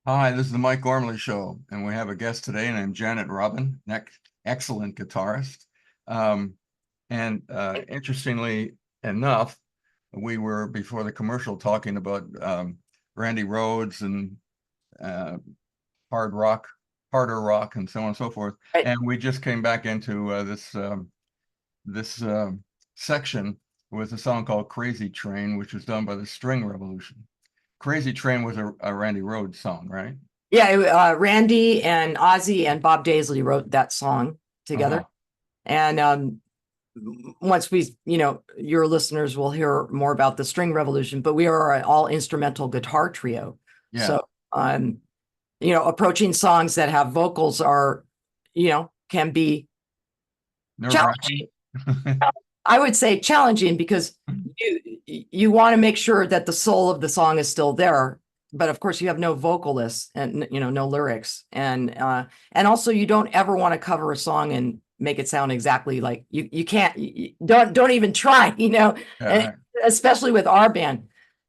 Hi, this is the Mike Gormley Show, and we have a guest today named Janet Robin, excellent guitarist. Um, and interestingly enough, we were before the commercial talking about Randy Rhoads and uh, hard rock, harder rock, and so on and so forth. Right. And we just came back into this section with a song called "Crazy Train," which was done by the String Revolution. "Crazy Train" was a Randy Rhoads song, right? Yeah, Randy and Ozzy and Bob Daisley wrote that song together. Uh-huh. And once your listeners will hear more about the String Revolution, but we are an all instrumental guitar trio. Yeah. So, approaching songs that have vocals can be Nerve-wracking. challenging. I would say challenging because you want to make sure that the soul of the song is still there, but of course you have no vocalists and no lyrics, and also you don't ever want to cover a song and make it sound exactly like you can't don't even try, and Yeah, especially with our band.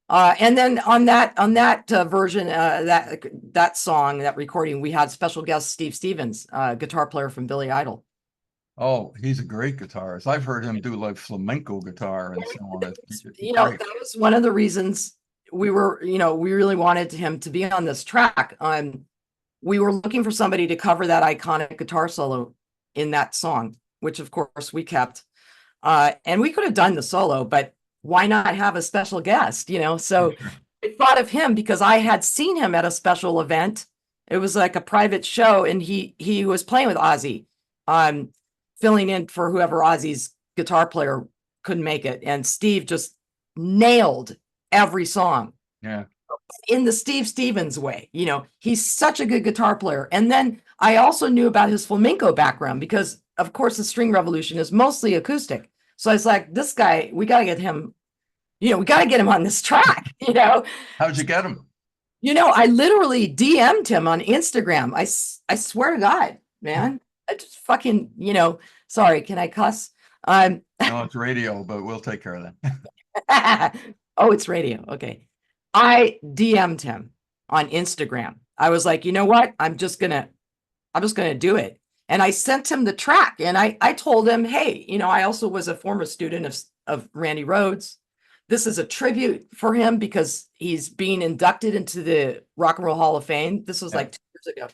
And then on that version, that song, that recording, we had special guest Steve Stevens, guitar player from Billy Idol. oh, he's a great guitarist. I've heard him do like flamenco guitar and so on. It's great. That was one of the reasons we really wanted him to be on this track. We were looking for somebody to cover that iconic guitar solo in that song, which of course we kept. And we could have done the solo, but why not have a special guest, So Sure. I thought of him because I had seen him at a special event. It was like a private show, and he was playing with Ozzy, um, filling in for whoever Ozzy's guitar player couldn't make it. And Steve just nailed every song Yeah. in the Steve Stevens way. He's such a good guitar player. And then I also knew about his flamenco background because, of course, the String Revolution is mostly acoustic. So I was like, this guy, we got to get him, we got to get him on this track, How'd you get him? I literally DM'd him on Instagram. I swear to God, man. I just fucking, sorry, can I cuss? Um, No, it's radio, but we'll take care of that. oh, it's radio. Okay. I DM'd him on Instagram. I was like, you know what? I'm just gonna do it. And I sent him the track, and I told him, hey, I also was a former student of Randy Rhoads. This is a tribute for him because he's being inducted into the Rock and Roll Hall of Fame. This was Yeah. like 2 years ago.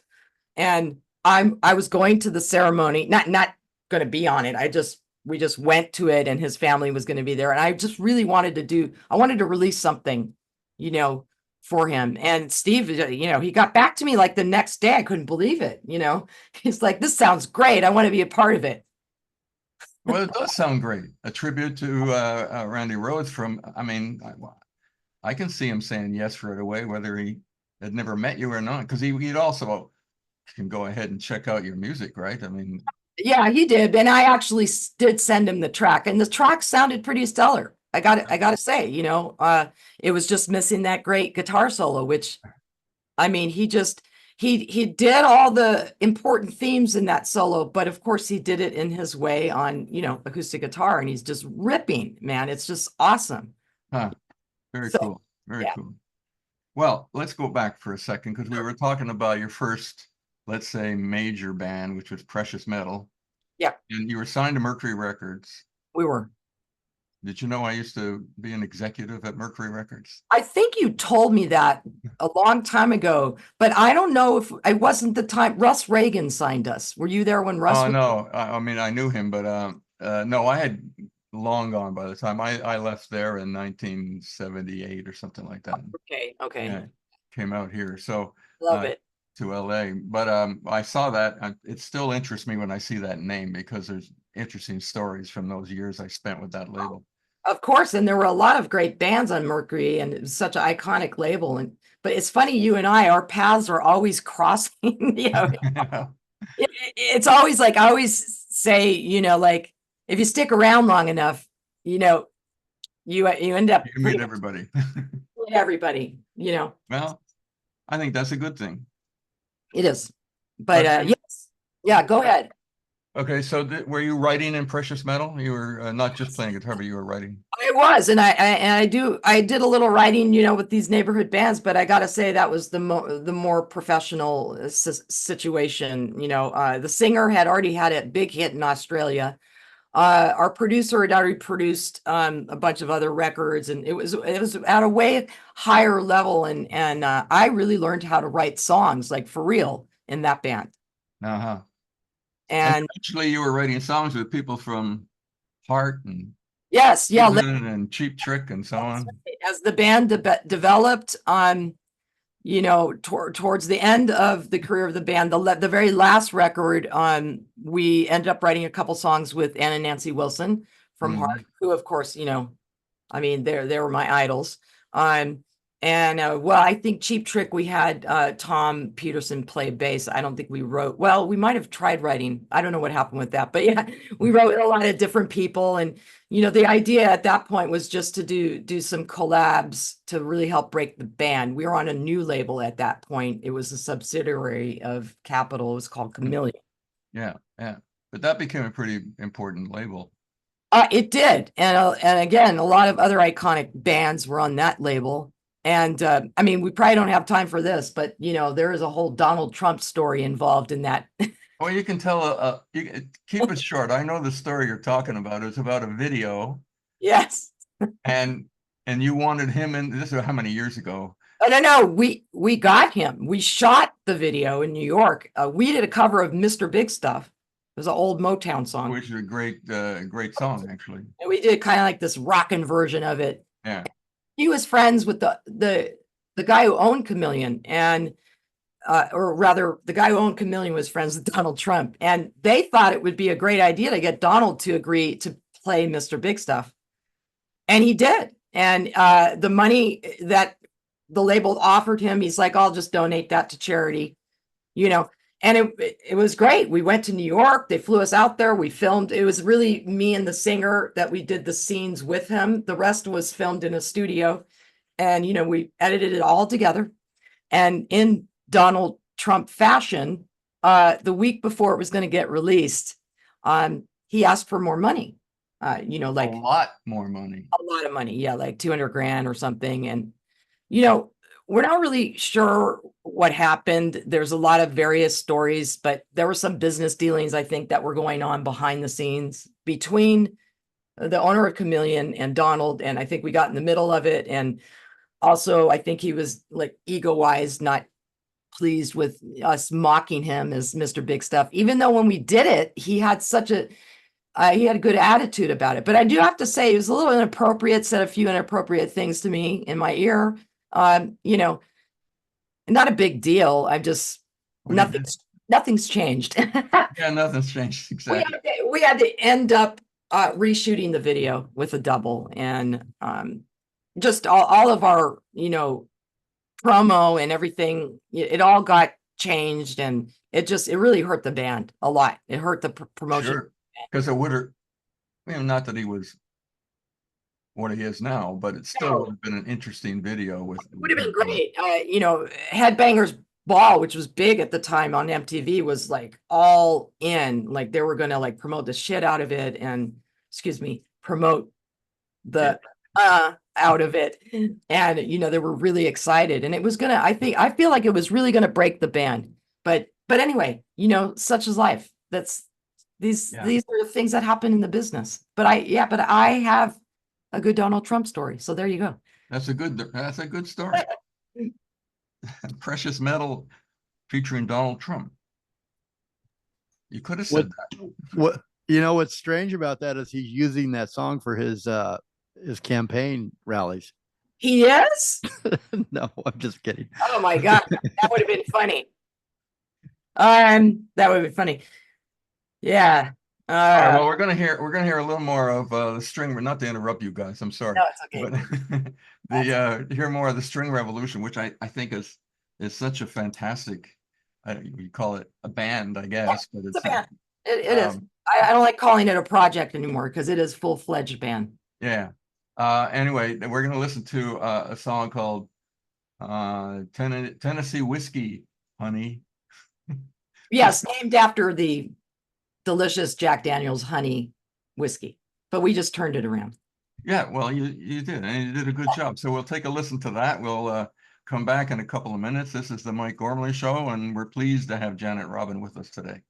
And I was going to the ceremony, not going to be on it. We just went to it, and his family was going to be there. And I just really I wanted to release something, you know, for him. And Steve, he got back to me like the next day. I couldn't believe it. He's like, this sounds great. I want to be a part of it. Well, it does sound great. A tribute to Randy Rhoads I mean, I can see him saying yes right away, whether he had never met you or not, because he'd also can go ahead and check out your music, right? I mean, Yeah, he did. And I actually did send him the track, and the track sounded pretty stellar. I got to say, it was just missing that great guitar solo, which, I mean, he did all the important themes in that solo, but of course he did it in his way on, acoustic guitar, and he's just ripping, man. It's just awesome. huh, very So, cool. Very yeah. cool. Well, let's go back for a second because we were talking about your first, let's say, major band, which was Precious Metal, Yeah, and you were signed to Mercury Records. we were. Did you know I used to be an executive at Mercury Records? I think you told me that a long time ago, but I don't know if I wasn't the time Russ Reagan signed us. Were you there when Russ Oh was? no, I mean I knew him, but no, I had long gone by the time I left there in 1978 or something like that. Okay, okay. Yeah, came out here Love uh, it. to LA. But I saw that. It still interests me when I see that name because there's interesting stories from those years I spent with that label. Of course, and there were a lot of great bands on Mercury, and it was such an iconic label. And but it's funny, you and our paths are always crossing. It's always like I always say, like if you stick around long enough, you know, you end up You can pretty meet much everybody. with everybody. Well, I think that's a good thing. It is. But But yes, yeah, go ahead. Okay, so were you writing in precious metal? You were not just playing guitar, but you were writing. I was, and I did a little writing, with these neighborhood bands, but I got to say that was the more professional situation. The singer had already had a big hit in Australia. Our producer had already produced a bunch of other records, and it was at a way higher level, and I really learned how to write songs like for real in that band. Uh-huh. And And eventually you were writing songs with people from Heart and yes, yeah, and Cheap Trick and so on. as the band developed, towards the end of the career of the band, the very last record, we ended up writing a couple songs with Ann and Nancy Wilson from Heart, who, of course, I mean, they were my idols. Well, I think Cheap Trick, we had Tom Peterson play bass. I don't think we wrote, well, we might have tried writing. I don't know what happened with that, but yeah, we wrote with a lot of different people. And, the idea at that point was just to do some collabs to really help break the band. We were on a new label at that point. It was a subsidiary of Capitol. It was called Chameleon. Yeah, yeah. But that became a pretty important label. It did. And again, a lot of other iconic bands were on that label. And I mean, we probably don't have time for this, but there is a whole Donald Trump story involved in that. Well, you can tell, keep it short. I know the story you're talking about. It's about a video, Yes. and you wanted him in. This is how many years ago? Oh, no. We got him. We shot the video in New York. We did a cover of Mr. Big Stuff. It was an old Motown song. Which is a great song, actually. And we did kind of like this rockin' version of it. Yeah. He was friends with the guy who owned Chameleon, and or rather, the guy who owned Chameleon was friends with Donald Trump, and they thought it would be a great idea to get Donald to agree to play Mr. Big Stuff, and he did. And the money that the label offered him, he's like, "I'll just donate that to charity," And it was great. We went to New York. They flew us out there. We filmed. It was really me and the singer that we did the scenes with him. The rest was filmed in a studio. And, we edited it all together. And in Donald Trump fashion, the week before it was going to get released, he asked for more money. Like a lot more money. A lot of money. Yeah, like 200 grand or something. And, we're not really sure what happened. There's a lot of various stories, but there were some business dealings, I think, that were going on behind the scenes between the owner of Chameleon and Donald. And I think we got in the middle of it. And also, I think he was like ego-wise not pleased with us mocking him as Mr. Big Stuff, even though when we did it, he had he had a good attitude about it. But I do have to say, it was a little inappropriate, said a few inappropriate things to me in my ear. Not a big deal. I'm just nothing's changed. Yeah, nothing's changed. Exactly. We had to end up reshooting the video with a double, and just all of our promo and everything, it all got changed, and it really hurt the band a lot. It hurt the promotion. Because it would have, not that he was what he is now, but it still would have been an interesting video. It would have been great. Headbangers Ball, which was big at the time on MTV, was like all in. Like they were going to like promote the shit out of it, and promote the out of it. And they were really excited, and it was gonna. I feel like it was really going to break the band. But anyway, such is life. These are the things that happen in the business. But I have a good Donald Trump story. So there you go. That's a good story. Precious Metal featuring Donald Trump. You could have said that. What's strange about that is he's using that song for his campaign rallies. He is? No, I'm just kidding. Oh my God. That would have been funny. That would have been funny. Yeah. All right, well, we're gonna hear a little more of the string. Not to interrupt you guys, I'm sorry. No, it's okay. But hear more of the String Revolution, which I think is such a fantastic. You call it a band, I guess, but it's a band. It is. I don't like calling it a project anymore because it is full-fledged band. Yeah. Anyway, we're gonna listen to a song called Tennessee Whiskey, Honey. Yes, named after the delicious Jack Daniel's honey whiskey, but we just turned it around. Yeah, well, you did, and you did a good job. So we'll take a listen to that. We'll come back in a couple of minutes. This is the Mike Gormley Show, and we're pleased to have Janet Robin with us today.